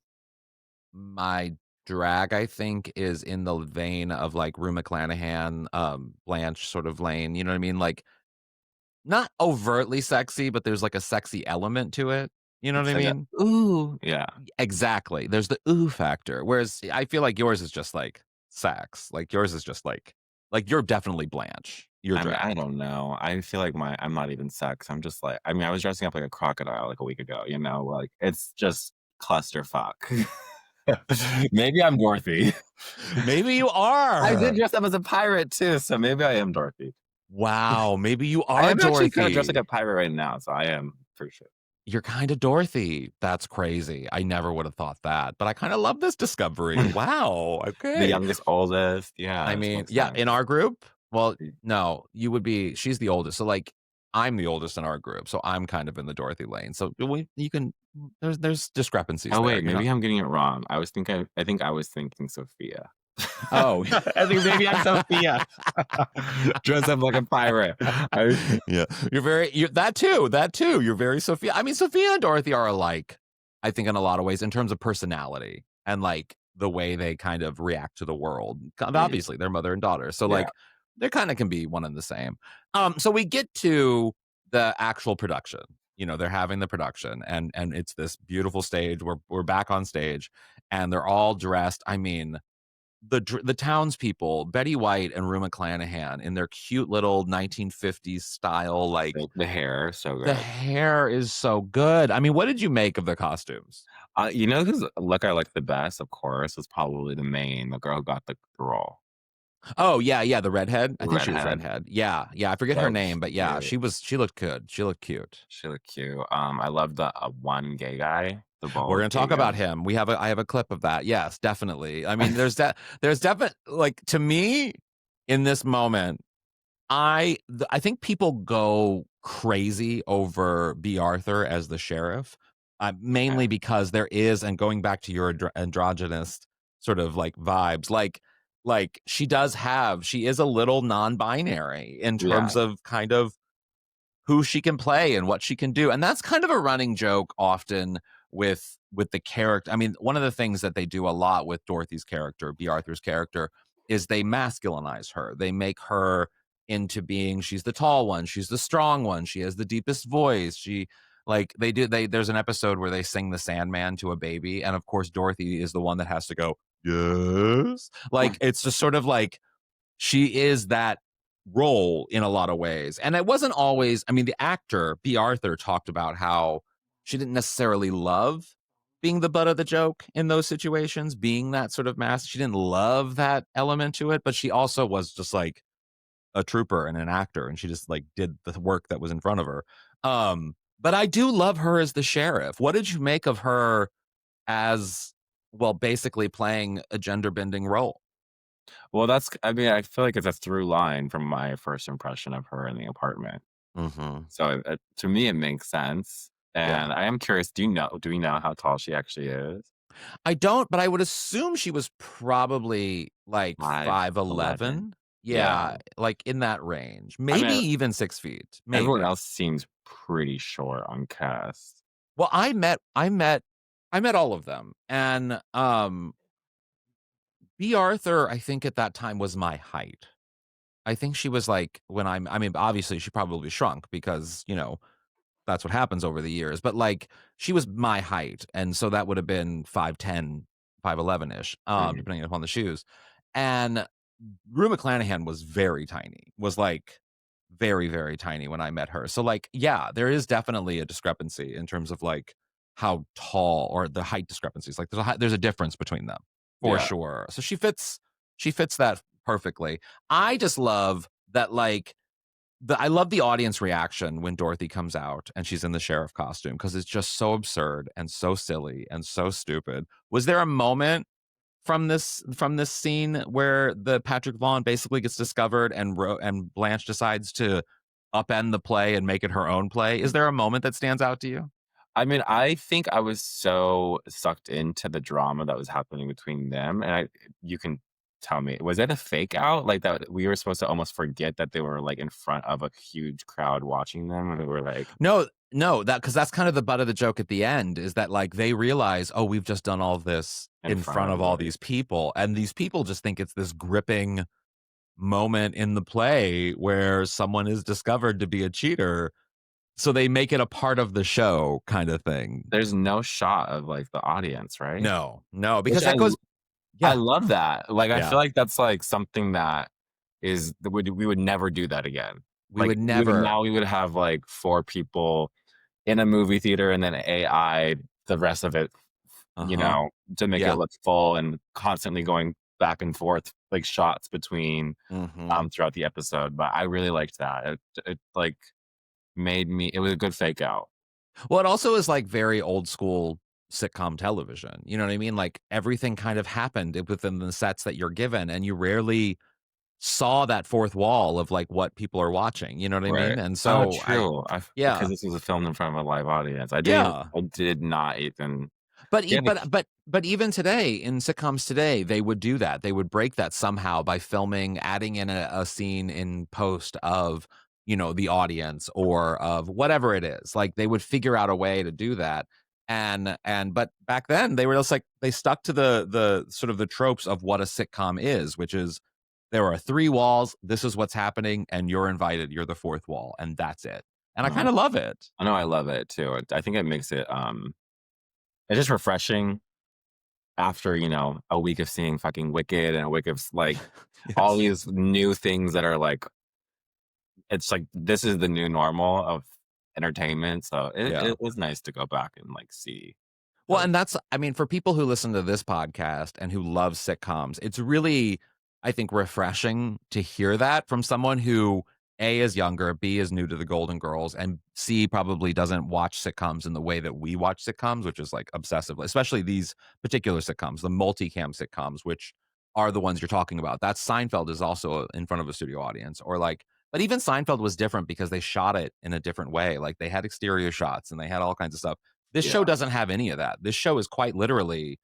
my drag, I think, is in the vein of like Rue McClanahan, Blanche sort of lane. You know what I mean? Like, not overtly sexy, but there's like a sexy element to it. You know what It's I like mean? ooh, yeah. Exactly. There's the ooh factor. Whereas I feel like yours is just like sex. Like yours is just like you're definitely Blanche. You're I mean, I drag. don't know. I feel like I'm not even sex. I'm just like, I mean, I was dressing up like a crocodile like a week ago, you know, like it's just clusterfuck. Maybe I'm Dorothy. Maybe you are. I did dress up as a pirate too, so maybe I am Dorothy. Wow. Maybe you I are am actually kind of Dorothy. dressed like a pirate right now, so I am for sure. You're kind of Dorothy. That's crazy. I never would have thought that, but I kind of love this discovery. Wow. Okay. The youngest, oldest. Yeah. I it's mean, what's yeah, nice. in our group, well, no, she's the oldest. So like I'm the oldest in our group. So I'm kind of in the Dorothy lane. So there's discrepancies Oh there. wait, maybe I'm getting it wrong. I think I was thinking Sophia. Oh, I think maybe I'm Sophia. Dress up like a pirate. Yeah, that too. You're very Sophia. I mean, Sophia and Dorothy are alike, I think, in a lot of ways in terms of personality and like the way they kind of react to the world. Obviously, they're mother and daughter, so like they kind of can be one and the same. So we get to the actual production. You know, they're having the production, and it's this beautiful stage. We're back on stage, and they're all dressed. I mean, the townspeople, Betty White and Rue McClanahan, in their cute little 1950s style, like the hair, so good. The hair is so good. I mean, what did you make of the costumes? You know whose look I liked the best, of course, was probably the girl who got the role. Oh yeah, the redhead. I think she was Redhead. redhead. Yeah. I forget her name, but yeah, she looked good. She looked cute. She looked cute. I love the one gay guy. We're gonna talk about him. I have a clip of that. Yes, definitely. I mean, there's definitely, like, to me in this moment, I think people go crazy over B. Arthur as the sheriff, mainly because there is, and going back to your androgynous sort of like vibes, like she is a little non-binary in Yeah. terms of kind of who she can play and what she can do. And that's kind of a running joke often with the character. I mean, one of the things that they do a lot with Dorothy's character, B. Arthur's character, is they masculinize her. They make her into being, she's the tall one, she's the strong one, she has the deepest voice. She like there's an episode where they sing the Sandman to a baby, and of course Dorothy is the one that has to go, yes. Like it's just sort of like she is that role in a lot of ways. And it wasn't always, I mean, the actor, B. Arthur, talked about how she didn't necessarily love being the butt of the joke in those situations, being that sort of mask. She didn't love that element to it, but she also was just like a trooper and an actor, and she just like did the work that was in front of her. But I do love her as the sheriff. What did you make of her as, well, basically playing a gender bending role? Well, I mean, I feel like it's a through line from my first impression of her in the apartment. Mm-hmm. So to me, it makes sense. Yeah. And I am curious, do we know how tall she actually is? I don't, but I would assume she was probably like 5'11"? 5'11". Yeah. Yeah, like in that range. I Maybe mean, even 6 feet. everyone Maybe. else seems pretty short on cast. Well, I met all of them. And B. Arthur, I think at that time was my height. I think she was like I mean, obviously she probably shrunk because, that's what happens over the years. But like she was my height. And so that would have been 5'10", 5'11" ish, Mhm. depending upon the shoes. And Rue McClanahan was very tiny, was like very, very tiny when I met her. So like, yeah, there is definitely a discrepancy in terms of like how tall, or the height discrepancies. Like there's a difference between them for Yeah. sure. So she fits that perfectly. I just love that, like, I love the audience reaction when Dorothy comes out and she's in the sheriff costume, because it's just so absurd and so silly and so stupid. Was there a moment from this scene where the Patrick Vaughn basically gets discovered and Blanche decides to upend the play and make it her own play? Is there a moment that stands out to you? I mean, I think I was so sucked into the drama that was happening between them, and you can tell me, was it a fake out? Like, that we were supposed to almost forget that they were, like, in front of a huge crowd watching them, and we were like, No, because that's kind of the butt of the joke at the end, is that like they realize, oh, we've just done all this in in front front of of all everybody. these people, and these people just think it's this gripping moment in the play where someone is discovered to be a cheater. So they make it a part of the show kind of thing. There's no shot of, like, the audience, right? No, Which because that goes, I yeah, love that. Like, I yeah. feel like that's, like, something that we would never do that again. We Like, would never. we would have, like, 4 people in a movie theater and then AI the rest of it, Uh-huh. to make it Yeah. look full and constantly going back and forth, like, shots between, Mhm. throughout the episode, but I really liked that. It, like, it was a good fake out. Well, it also is like very old school sitcom television. You know what I mean? Like everything kind of happened within the sets that you're given, and you rarely saw that fourth wall of like what people are watching. You know what I Right. mean? And Oh, so true. Because yeah, this was a film in front of a live audience. yeah. I did not even But yeah, but even today, in sitcoms today, they would do that. They would break that somehow by filming, adding in a scene in post of, the audience or of whatever it is. Like they would figure out a way to do that. But back then they were just like they stuck to the sort of the tropes of what a sitcom is, which is there are 3 walls, this is what's happening, and you're invited. You're the 4th wall, and that's it. And I uh, kind of love it. I know I love it too. I think it makes it, it's just refreshing after, a week of seeing fucking Wicked and a week of, like, all Yes. these new things that are, like it's like, this is the new normal of entertainment, so Yeah. it was nice to go back and, like, see Well, those. and that's, I mean, for people who listen to this podcast and who love sitcoms, it's really, I think, refreshing to hear that from someone who, A, is younger, B, is new to the Golden Girls, and C, probably doesn't watch sitcoms in the way that we watch sitcoms, which is like obsessively, especially these particular sitcoms, the multicam sitcoms, which are the ones you're talking about. That Seinfeld is also in front of a studio audience, or like But even Seinfeld was different because they shot it in a different way. Like they had exterior shots and they had all kinds of stuff. This show doesn't have any of that. This show is quite literally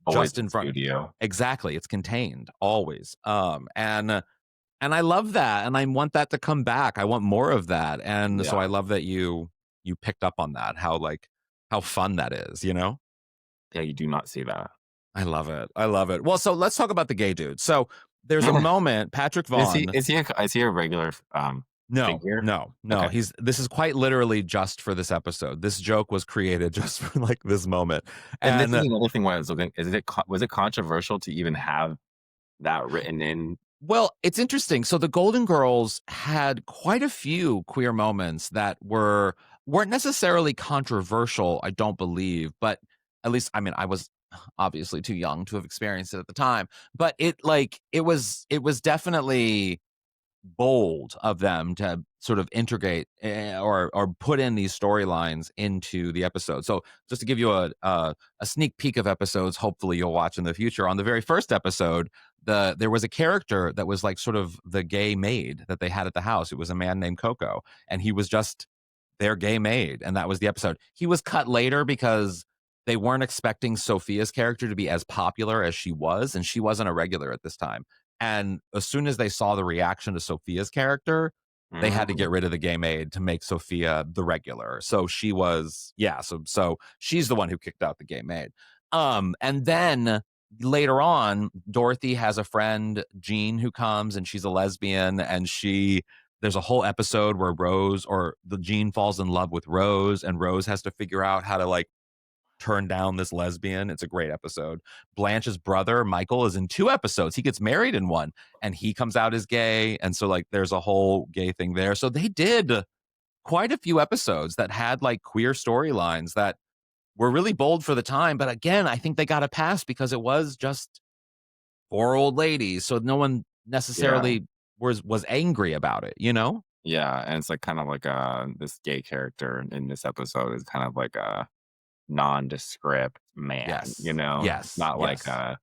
Always just in front. Studio. Exactly. It's contained always. And I love that. And I want that to come back. I want more of that. And so I love that you picked up on that, how fun that is, you know? Yeah, you do not see that. I love it. I love it. Well, so let's talk about the gay dude. So there's a moment, Patrick Vaughn. Is he a regular figure? No. Okay. This is quite literally just for this episode. This joke was created just for like this moment. And this is another thing why I was looking. Was it controversial to even have that written in? Well, it's interesting. So the Golden Girls had quite a few queer moments that weren't necessarily controversial, I don't believe, but at least, I mean, I was obviously too young to have experienced it at the time, but it was definitely bold of them to sort of integrate or put in these storylines into the episode. So just to give you a sneak peek of episodes, hopefully you'll watch in the future. On the very first episode, there was a character that was like sort of the gay maid that they had at the house. It was a man named Coco, and he was just their gay maid, and that was the episode. He was cut later because they weren't expecting Sophia's character to be as popular as she was, and she wasn't a regular at this time. And as soon as they saw the reaction to Sophia's character, they had to get rid of the gay maid to make Sophia the regular. So she was, so she's the one who kicked out the gay maid. And then later on, Dorothy has a friend, Jean, who comes, and she's a lesbian, and there's a whole episode where Jean falls in love with Rose, and Rose has to figure out how to like turn down this lesbian. It's a great episode. Blanche's brother, Michael, is in 2 episodes. He gets married in 1, and he comes out as gay. And so like there's a whole gay thing there. So they did quite a few episodes that had like queer storylines that were really bold for the time. But again, I think they got a pass because it was just 4 old ladies. So no one necessarily was angry about it, you know? Yeah. And it's like kind of like this gay character in this episode is kind of like a nondescript man, you know? Not like a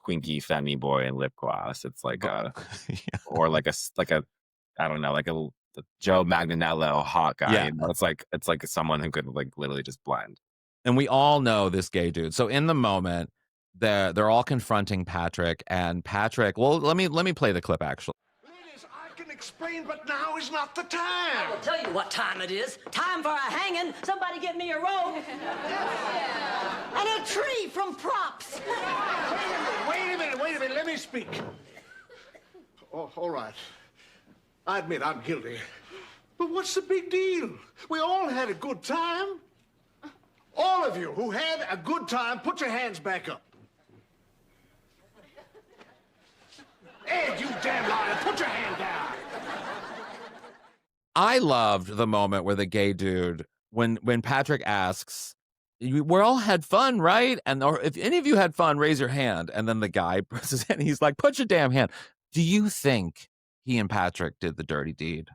twinkie femi boy in lip gloss. It's like or like a I don't know, like a Joe Manganiello hot guy. You know? It's like someone who could like literally just blend. And we all know this gay dude. So in the moment, they're all confronting Patrick, and Patrick. Well, let me play the clip actually. Ladies, I can explain, but now is not the time. I will tell you what time it is. Time for a hanging. Somebody get me a rope. And a tree from props. Wait a minute. Let me speak. Oh, all right. I admit I'm guilty. But what's the big deal? We all had a good time. All of you who had a good time, put your hands back up. Ed, you damn liar, put your hand down. I loved the moment where the gay dude, when Patrick asks, we all had fun, right? Or if any of you had fun, raise your hand. And then the guy puts his hand, he's like, put your damn hand. Do you think he and Patrick did the dirty deed?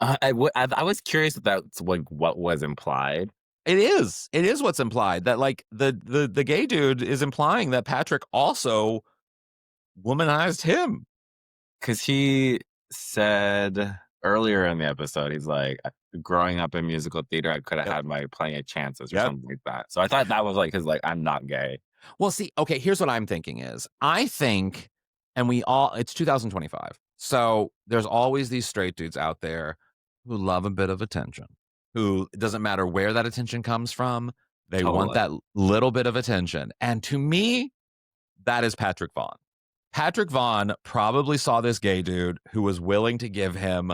I was curious if that's like what was implied. It is what's implied, that like the gay dude is implying that Patrick also womanized him. Because he said earlier in the episode, he's like, growing up in musical theater, I could have had my plenty of chances or something like that. So I thought that was like, because like, I'm not gay. Well, see, okay, here's what I'm thinking is, I think, and it's 2025. So there's always these straight dudes out there who love a bit of attention, who it doesn't matter where that attention comes from. They want that little bit of attention. And to me, that is Patrick Vaughn. Patrick Vaughn probably saw this gay dude who was willing to give him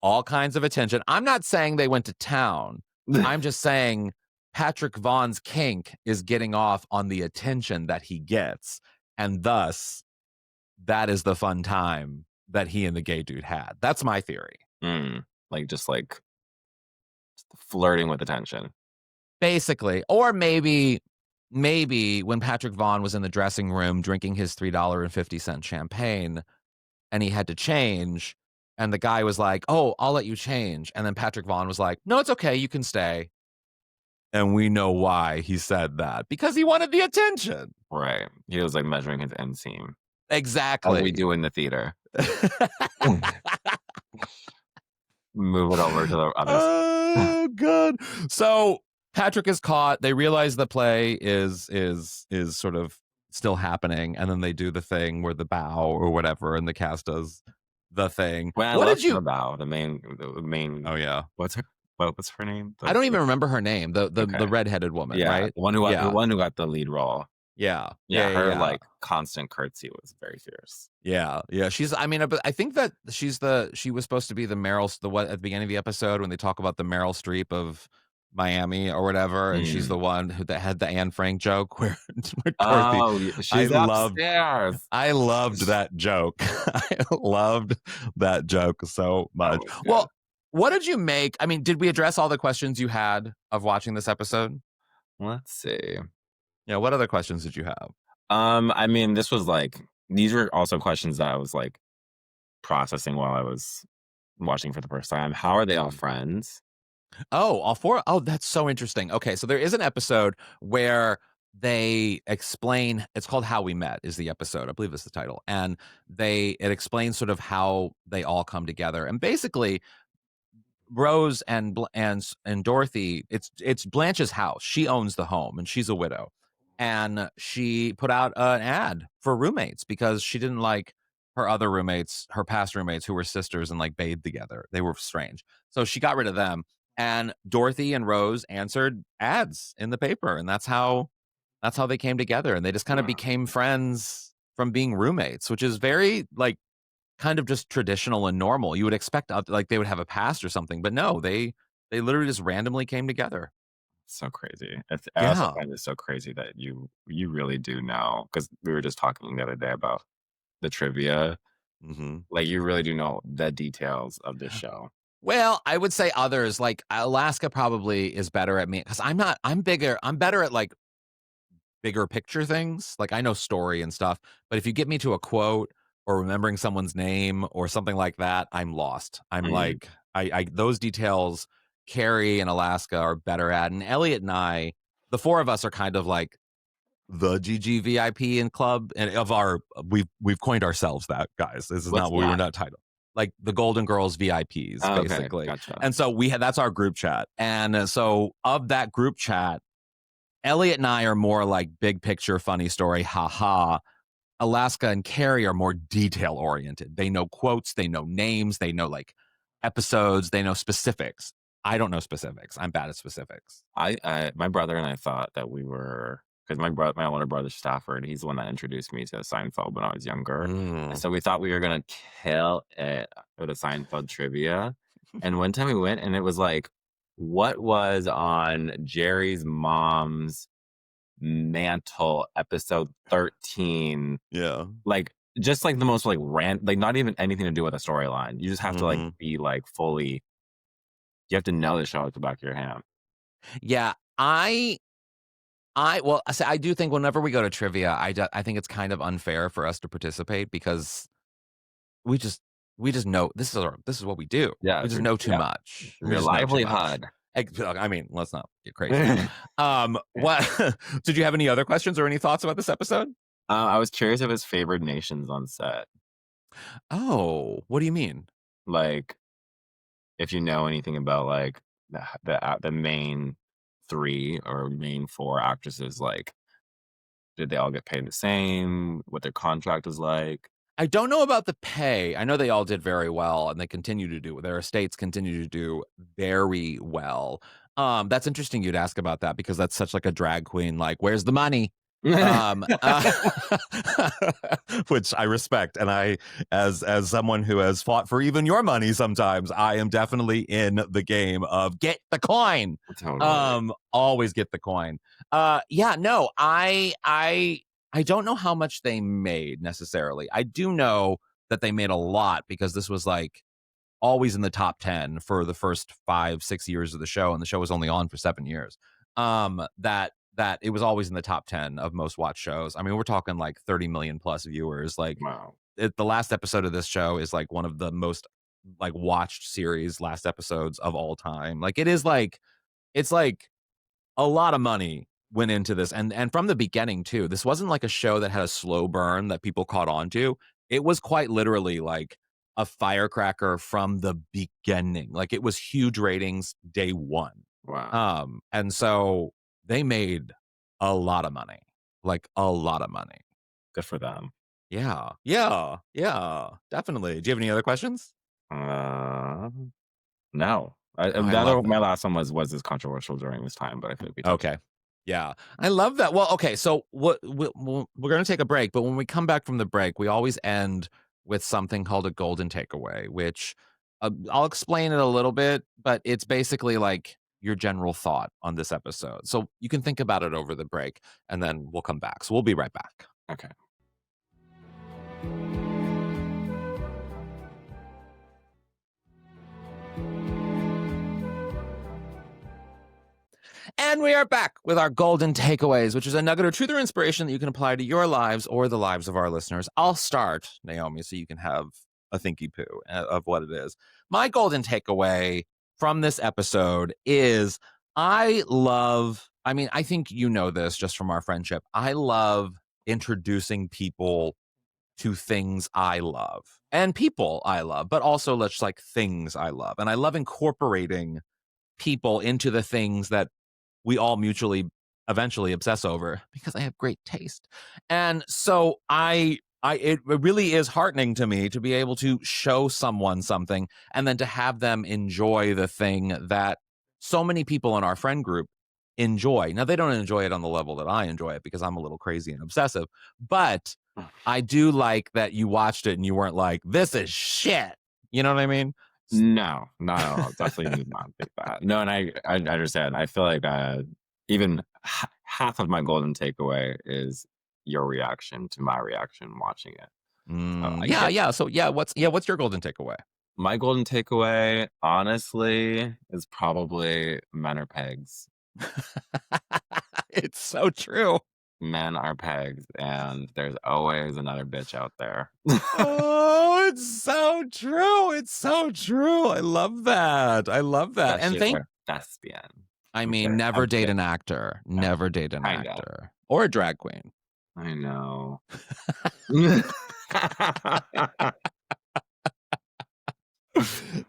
all kinds of attention. I'm not saying they went to town. I'm just saying Patrick Vaughn's kink is getting off on the attention that he gets. And thus, that is the fun time that he and the gay dude had. That's my theory. Just flirting with attention. Basically. Or maybe when Patrick Vaughn was in the dressing room drinking his $3.50 champagne and he had to change, and the guy was like, oh, I'll let you change. And then Patrick Vaughn was like, no, it's okay, you can stay. And we know why he said that. Because he wanted the attention. Right. He was like measuring his inseam. Exactly. What we do in the theater. Move it over to the other. Oh, God. So Patrick is caught. They realize the play is sort of still happening, and then they do the thing where the bow or whatever, and the cast does the thing. When What I did you? the bow, the main. Oh yeah. What's her name? I don't even remember her name. The Okay. redheaded woman, Yeah, right? the one who got, Yeah. the one who got the lead role. Yeah. Her Yeah. like constant curtsy was very fierce. Yeah. She's. I mean, I think that she was supposed to be the what at the beginning of the episode when they talk about the Meryl Streep of Miami or whatever, and she's the one that had the Anne Frank joke where Dorothy. She's upstairs. I loved that joke. I loved that joke so much. Well, what did you make? I mean, did we address all the questions you had of watching this episode? Let's see. Yeah. What other questions did you have? I mean, this was like, these were also questions that I was like processing while I was watching for the first time. How are they all friends? Oh, all four. Oh, that's so interesting. Okay, so there is an episode where they explain. It's called "How We Met" is the episode. I believe it's the title, and it explains sort of how they all come together. And basically, Rose and Dorothy, it's Blanche's house. She owns the home, and she's a widow. And she put out an ad for roommates because she didn't like her other roommates, her past roommates who were sisters and like bathed together. They were strange. So she got rid of them. And Dorothy and Rose answered ads in the paper. And that's how they came together. And they just kind of became friends from being roommates, which is very like kind of just traditional and normal. You would expect like they would have a past or something, but no, they literally just randomly came together. So crazy. I also find it so crazy that you really do know, because we were just talking the other day about the trivia. Mm-hmm. Like you really do know the details of this show. Well, I would say others like Alaska probably is better at me because I'm better at like bigger picture things. Like I know story and stuff, but if you get me to a quote or remembering someone's name or something like that, I'm lost. I'm like, I those details Kerri and Alaska are better at. And Elliot and I, the four of us are kind of like the GG VIP in club and of our, we've coined ourselves that, guys. This is not what we were not titled. Like the Golden Girls VIPs, basically. Gotcha. And so that's our group chat. And so of that group chat, Elliot and I are more like big picture, funny story, haha. Alaska and Kerri are more detail oriented. They know quotes, they know names, they know like episodes, they know specifics. I don't know specifics. I'm bad at specifics. My brother and I thought that we were, because my older brother Stafford, he's the one that introduced me to Seinfeld when I was younger. And so we thought we were gonna kill it with a Seinfeld trivia. And one time we went and it was like, what was on Jerry's mom's mantle, episode 13? Yeah. Like just like the most like like not even anything to do with a storyline. You just have to like be like fully, you have to know the show at the back of your hand. Yeah, I do think whenever we go to trivia, I think it's kind of unfair for us to participate because we just know this is what we do. Yeah, we just know too much. Your livelihood. I mean, let's not get crazy. What did you have any other questions or any thoughts about this episode? I was curious of his favorite nations on set. Oh, what do you mean? Like, if you know anything about like the main 3 or main 4 actresses, like did they all get paid the same? What their contract is like? I don't know about the pay. I know they all did very well, and they continue to do. Their estates continue to do very well. That's interesting you'd ask about that because that's such like a drag queen. Like, where's the money? Which I respect, and I, as someone who has fought for even your money, sometimes I am definitely in the game of get the coin. Totally. Always get the coin. Yeah, no, I don't know how much they made necessarily. I do know that they made a lot because this was like always in the top 10 for the first 5-6 years of the show, and the show was only on for 7 years. That it was always in the top 10 of most watched shows. I mean, we're talking like 30 million plus viewers. Like, wow. The last episode of this show is like one of the most like watched series last episodes of all time. Like it's like a lot of money went into this. And from the beginning too, this wasn't like a show that had a slow burn that people caught on to. it was quite literally like a firecracker from the beginning. Like it was huge ratings day one. Wow. And so they made a lot of money, like a lot of money. Good for them. Yeah, definitely. Do you have any other questions? No. I love My that. last one was as controversial during this time, but I think we touched Okay. Yeah, I love that. Well, okay, so we're going to take a break, but when we come back from the break, we always end with something called a golden takeaway, which I'll explain it a little bit, but it's basically like your general thought on this episode. So you can think about it over the break, and then we'll come back. So we'll be right back. Okay. And we are back with our golden takeaways, which is a nugget or truth or inspiration that you can apply to your lives or the lives of our listeners. I'll start, Naomi, so you can have a thinky poo of what it is. My golden takeaway from this episode is I think you know this just from our friendship. I love introducing people to things I love and people I love, but also like things I love. And I love incorporating people into the things that we all mutually eventually obsess over because I have great taste. And so it really is heartening to me to be able to show someone something and then to have them enjoy the thing that so many people in our friend group enjoy. Now, they don't enjoy it on the level that I enjoy it because I'm a little crazy and obsessive, but I do like that you watched it and you weren't like, this is shit. You know what I mean? No, not at all. Definitely did not think that. No, and I understand. I feel like even half of my golden takeaway is your reaction to my reaction watching it. What's your golden takeaway? My golden takeaway, honestly, is probably men are pegs. It's so true. Men are pegs, and there's always another bitch out there. Oh, it's so true. It's so true. I love that. And thespian. I mean, never date an actor. Never date an actor. Or a drag queen. I know.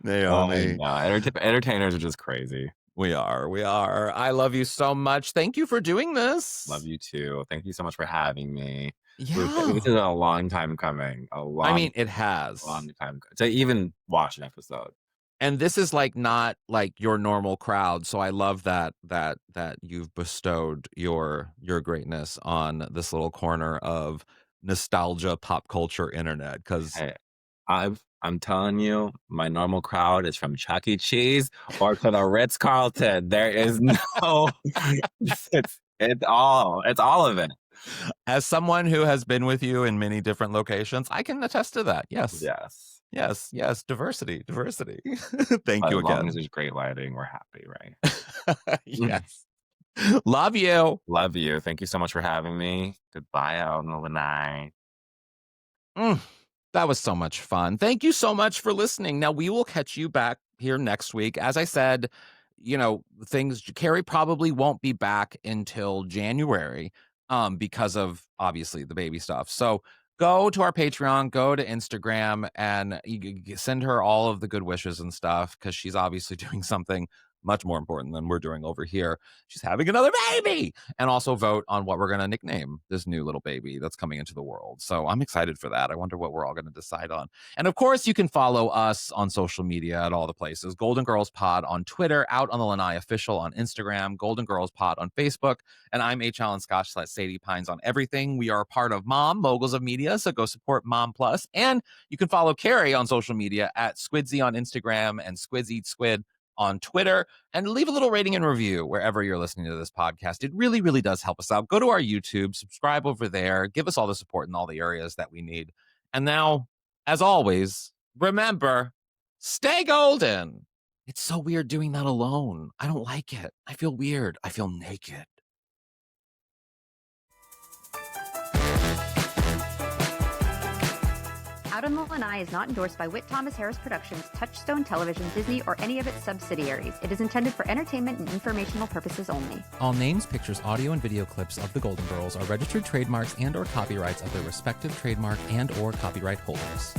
Naomi. Entertainers are just crazy. We are. I love you so much. Thank you for doing this. Love you too. Thank you so much for having me. Yeah. This is a long time coming. It has. A long time to even watch an episode. And this is like not like your normal crowd. So I love that you've bestowed your greatness on this little corner of nostalgia, pop culture, internet. Because I'm telling you, my normal crowd is from Chuck E. Cheese or to the Ritz-Carlton. There is no, it's all of it. As someone who has been with you in many different locations, I can attest to that. Yes. Diversity. Thank you again. As long as there's great lighting, we're happy, right? Yes. Love you. Love you. Thank you so much for having me. Goodbye, out in the Lanai. That was so much fun. Thank you so much for listening. Now, we will catch you back here next week. As I said, Kerri probably won't be back until January because of, obviously, the baby stuff. So go to our Patreon, go to Instagram, and you send her all of the good wishes and stuff because she's obviously doing something much more important than we're doing over here. She's having another baby. And also vote on what we're going to nickname this new little baby that's coming into the world. So I'm excited for that. I wonder what we're all going to decide on. And of course, you can follow us on social media at all the places. Golden Girls Pod on Twitter, Out on the Lanai Official on Instagram, Golden Girls Pod on Facebook. And I'm HAlanScott / Sadie Pines on everything. We are a part of Mom, Moguls of Media. So go support Mom Plus. And you can follow Kerri on social media at Squidsy on Instagram and Squids Eat Squid on Twitter, and leave a little rating and review wherever you're listening to this podcast. It really, really does help us out. Go to our YouTube, subscribe over there, give us all the support in all the areas that we need. And now, as always, remember, stay golden. It's so weird doing that alone. I don't like it. I feel weird. I feel naked. Out on the Lanai is not endorsed by Whit Thomas Harris Productions, Touchstone Television, Disney, or any of its subsidiaries. It is intended for entertainment and informational purposes only. All names, pictures, audio, and video clips of the Golden Girls are registered trademarks and/or copyrights of their respective trademark and/or copyright holders.